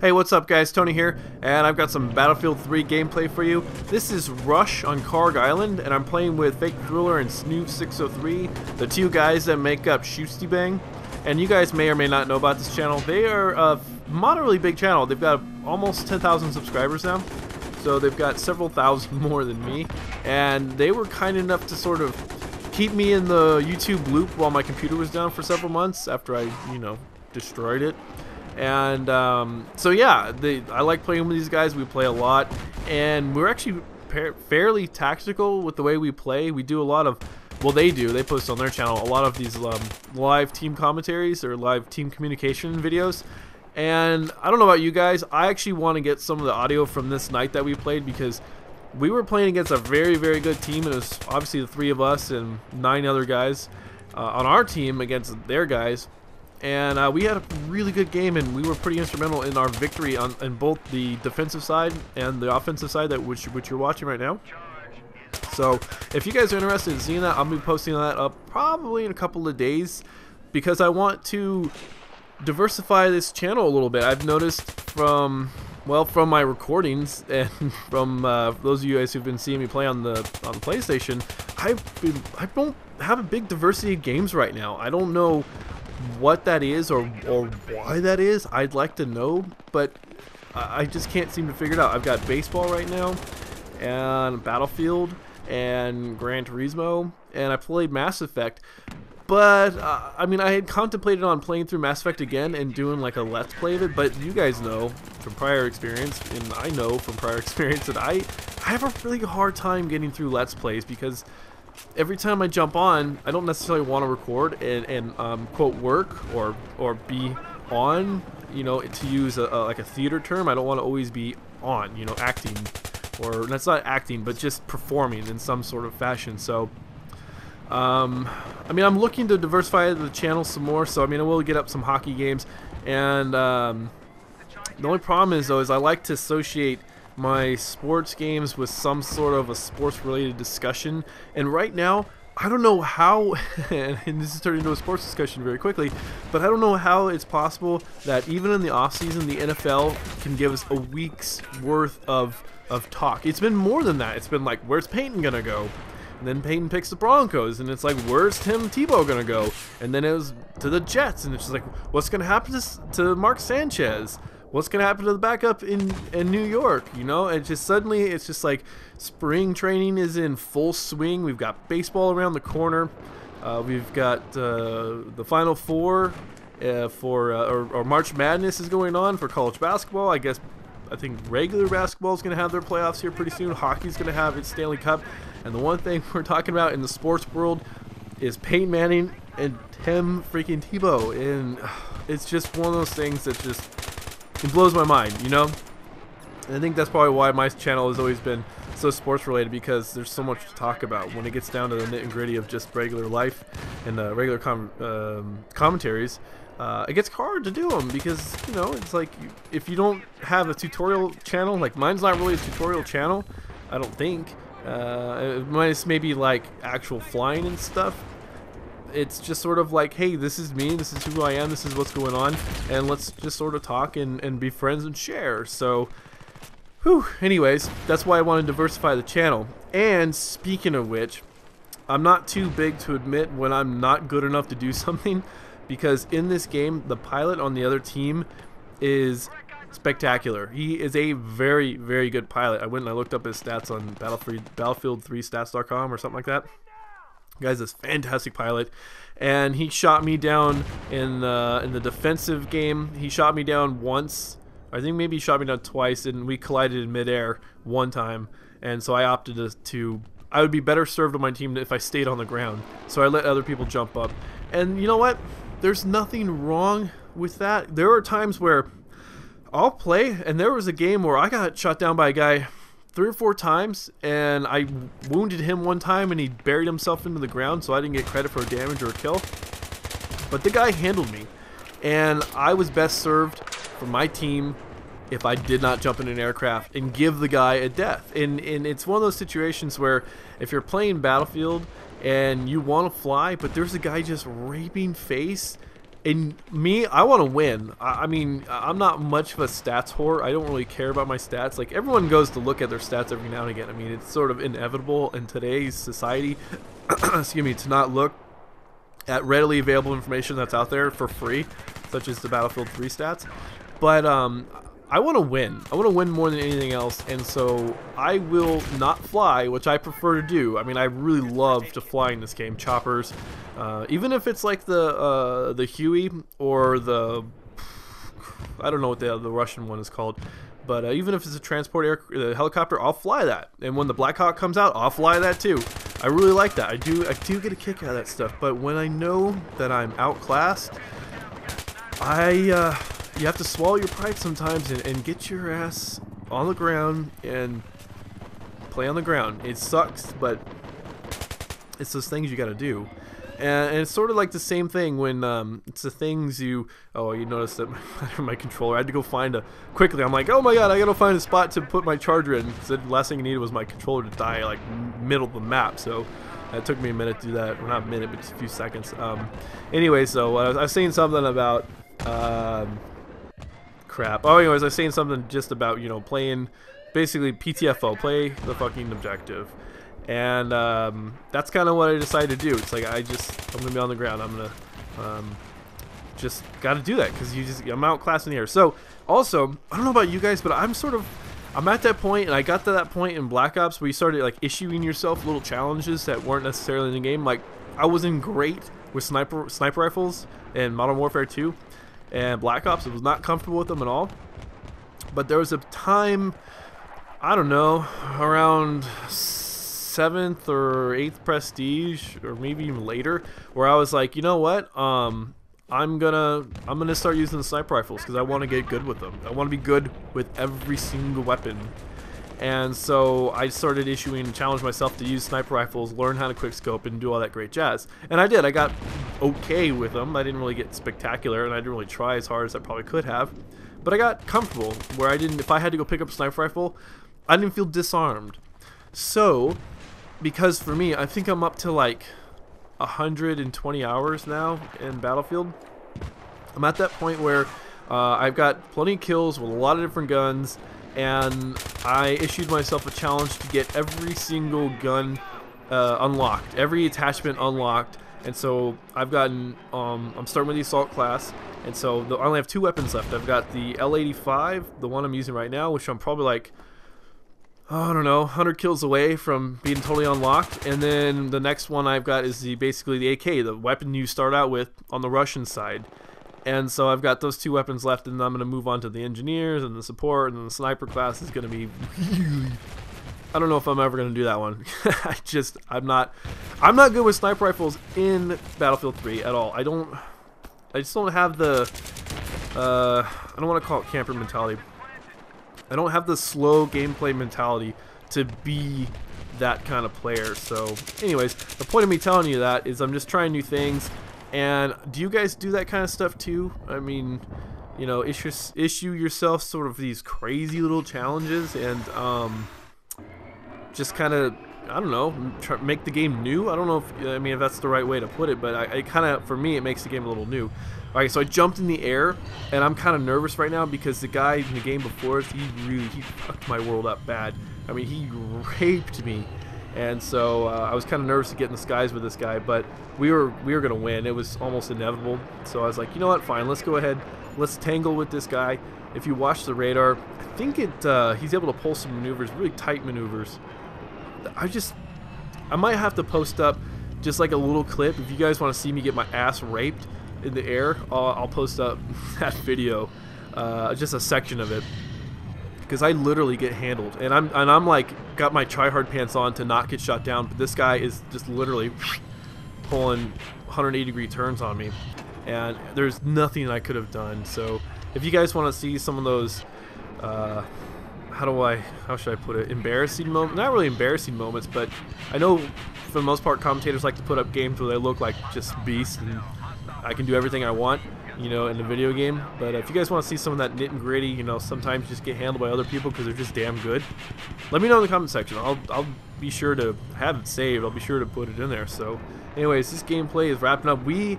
Hey, what's up guys, Tony here, and I've got some Battlefield 3 gameplay for you. This is Rush on Kharg Island, and I'm playing with Fake Thriller and Snoop603, the two guys that make up SHuSTYBANG. And you guys may or may not know about this channel. They are a moderately big channel. They've got almost 10,000 subscribers now, so they've got several thousand more than me. And they were kind enough to sort of keep me in the YouTube loop while my computer was down for several months after I, destroyed it. And so yeah, I like playing with these guys. We play a lot, and we're actually fairly tactical with the way we play. We do a lot of, well, they post on their channel a lot of these live team commentaries or live team communication videos. And I don't know about you guys, I actually want to get some of the audio from this night that we played, because we were playing against a very, very good team. And it was obviously the three of us and 9 other guys on our team against their guys. And we had a really good game, and we were pretty instrumental in our victory on both the defensive side and the offensive side, which you're watching right now. So if you guys are interested in seeing that, I'll be posting that up probably in a couple of days, because I want to diversify this channel a little bit. I've noticed from my recordings and from those of you guys who've been seeing me play on the PlayStation, I don't have a big diversity of games right now. I don't know what that is or why that is. I'd like to know, but I just can't seem to figure it out. I've got baseball right now, and Battlefield, and Gran Turismo, and I played Mass Effect. But I mean, I had contemplated on playing through Mass Effect again and doing like a Let's Play of it, but you guys know from prior experience, and I know from prior experience, that I have a really hard time getting through Let's Plays, because every time I jump on, I don't necessarily want to record and quote work or be on, to use like a theater term. I don't want to always be on, acting, or that's not acting, but just performing in some sort of fashion. So I mean, I'm looking to diversify the channel some more. So I mean, I will get up some hockey games, and the only problem is I like to associate my sports games with some sort of a sports related discussion. And right now, I don't know how and this is turning into a sports discussion very quickly, but I don't know how it's possible that even in the off season the NFL can give us a week's worth of talk. It's been more than that. It's been like, where's Peyton gonna go? And then Peyton picks the Broncos, and it's like, where's Tim Tebow gonna go? And then it was to the Jets, and it's just like, what's gonna happen to Mark Sanchez? What's gonna happen to the backup in New York? And just suddenly it's just like spring training is in full swing. We've got baseball around the corner. We've got the Final Four or March Madness is going on for college basketball. I think regular basketball is gonna have their playoffs here pretty soon. Hockey's gonna have its Stanley Cup. And the one thing we're talking about in the sports world is Peyton Manning and Tim freaking Tebow. And it's just one of those things that just, it blows my mind, And I think that's probably why my channel has always been so sports related, because there's so much to talk about when it gets down to the nit and gritty of just regular life and regular commentaries. It gets hard to do them, because it's like, if you don't have a tutorial channel, like mine's not really a tutorial channel, I don't think. Mine's maybe like actual flying and stuff. It's just sort of like, hey, this is me, this is who I am, this is what's going on, and let's just sort of talk and be friends and share. So, anyways, that's why I want to diversify the channel. And speaking of which, I'm not too big to admit when I'm not good enough to do something, because in this game, the pilot on the other team is spectacular. He is a very, very good pilot. I went and I looked up his stats on Battlefield3stats.com or something like that. Guy's this fantastic pilot, and he shot me down in the defensive game. He shot me down once. I think maybe he shot me down twice, and we collided in midair one time. And so I opted to I would be better served on my team if I stayed on the ground. So I let other people jump up. And you know what? There's nothing wrong with that. There are times where I'll play, and there was a game where I got shot down by a guy 3 or 4 times, and I wounded him one time, and he buried himself into the ground, so I didn't get credit for a damage or a kill. But the guy handled me, and I was best served for my team if I did not jump in an aircraft and give the guy a death. And it's one of those situations where if you're playing Battlefield and you want to fly, but there's a guy just raping face, in me, I want to win. I mean, I'm not much of a stats whore. I don't really care about my stats. Like, everyone goes to look at their stats every now and again. I mean, it's sort of inevitable in today's society, excuse me, to not look at readily available information that's out there for free, such as the Battlefield 3 stats. But I want to win. I want to win more than anything else, and so I will not fly, which I prefer to do. I mean, I really love to fly in this game. Choppers, even if it's like the Huey or the, I don't know what the Russian one is called, but even if it's a transport helicopter, I'll fly that. And when the Black Hawk comes out, I'll fly that too. I really like that. I do get a kick out of that stuff. But when I know that I'm outclassed, you have to swallow your pride sometimes and get your ass on the ground and play on the ground. It sucks, but it's those things you got to do. And it's sort of like the same thing when it's the things you... Oh, you notice that my controller, I had to go find quickly. I'm like, oh my god, I got to find a spot to put my charger in. Because the last thing I needed was my controller to die, like, middle of the map. So it took me a minute to do that. Well, not a minute, but just a few seconds. Anyway, so I was saying something about... crap. Oh, anyways, I was saying something just about, you know, playing, basically PTFO, play the fucking objective. And that's kind of what I decided to do. It's like, I'm going to be on the ground. I'm going to just got to do that because I'm outclassed in the air. So, also, I don't know about you guys, but I'm at that point, and I got to that point in Black Ops where you started, like, issuing yourself little challenges that weren't necessarily in the game. Like, I wasn't great with sniper rifles in Modern Warfare 2. And Black Ops, I was not comfortable with them at all. But there was a time, I don't know, around 7th or 8th Prestige, or maybe even later, where I was like, you know what, I'm gonna start using the sniper rifles because I want to get good with them. I want to be good with every single weapon. And so I started issuing, challenge myself to use sniper rifles, learn how to quickscope, and do all that great jazz. And I did. I got okay with them. I didn't really get spectacular, and I didn't really try as hard as I probably could have. But I got comfortable, where I didn't, if I had to go pick up a sniper rifle, I didn't feel disarmed. So, because for me, I think I'm up to like 120 hours now in Battlefield. I'm at that point where I've got plenty of kills with a lot of different guns, and I issued myself a challenge to get every single gun unlocked, every attachment unlocked. And so I've gotten, I'm starting with the assault class, and so I only have 2 weapons left. I've got the L85, the one I'm using right now, which I'm probably like, I don't know, 100 kills away from being totally unlocked. And then the next one I've got is basically the AK, the weapon you start out with on the Russian side. And so I've got those 2 weapons left, and I'm going to move on to the engineers and the support, and then the sniper class is going to be really... I don't know if I'm ever going to do that one. I'm not good with sniper rifles in Battlefield 3 at all. I just don't have the, I don't want to call it camper mentality. I don't have the slow gameplay mentality to be that kind of player. So anyways, the point of me telling you that is I'm just trying new things. And do you guys do that kind of stuff too? I mean, you know, issue yourself sort of these crazy little challenges and just kind of, I don't know, make the game new. I don't know if that's the right way to put it, but I kind of, for me, it makes the game a little new. Alright, so I jumped in the air, and I'm kind of nervous right now because the guy in the game before us, he fucked my world up bad. I mean, he raped me. And so I was kind of nervous to get in the skies with this guy, but we were going to win. It was almost inevitable. So I was like, you know what, fine, let's go ahead. Let's tangle with this guy. If you watch the radar, I think he's able to pull some maneuvers, really tight maneuvers. I might have to post up just like a little clip. If you guys want to see me get my ass raped in the air, I'll post up that video, just a section of it. Because I literally get handled, and I'm like got my try-hard pants on to not get shot down, but this guy is just literally pulling 180-degree turns on me, and there's nothing I could have done. So if you guys want to see some of those, how should I put it, embarrassing moments? Not really embarrassing moments, but I know for the most part commentators like to put up games where they look like just beasts and I can do everything I want, you know, in the video game. But if you guys want to see some of that nit and gritty, you know, sometimes you just get handled by other people because they're just damn good, let me know in the comment section. I'll be sure to have it saved. I'll be sure to put it in there. So anyways, this gameplay is wrapping up. We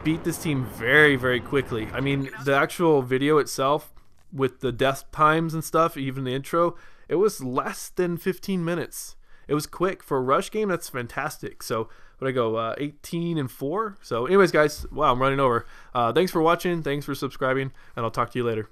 beat this team very, very quickly. I mean, the actual video itself with the death times and stuff, even the intro, it was less than 15 minutes. It was quick for a rush game. That's fantastic. So what I go 18-4. So anyways, guys, wow, I'm running over. Thanks for watching. Thanks for subscribing, and I'll talk to you later.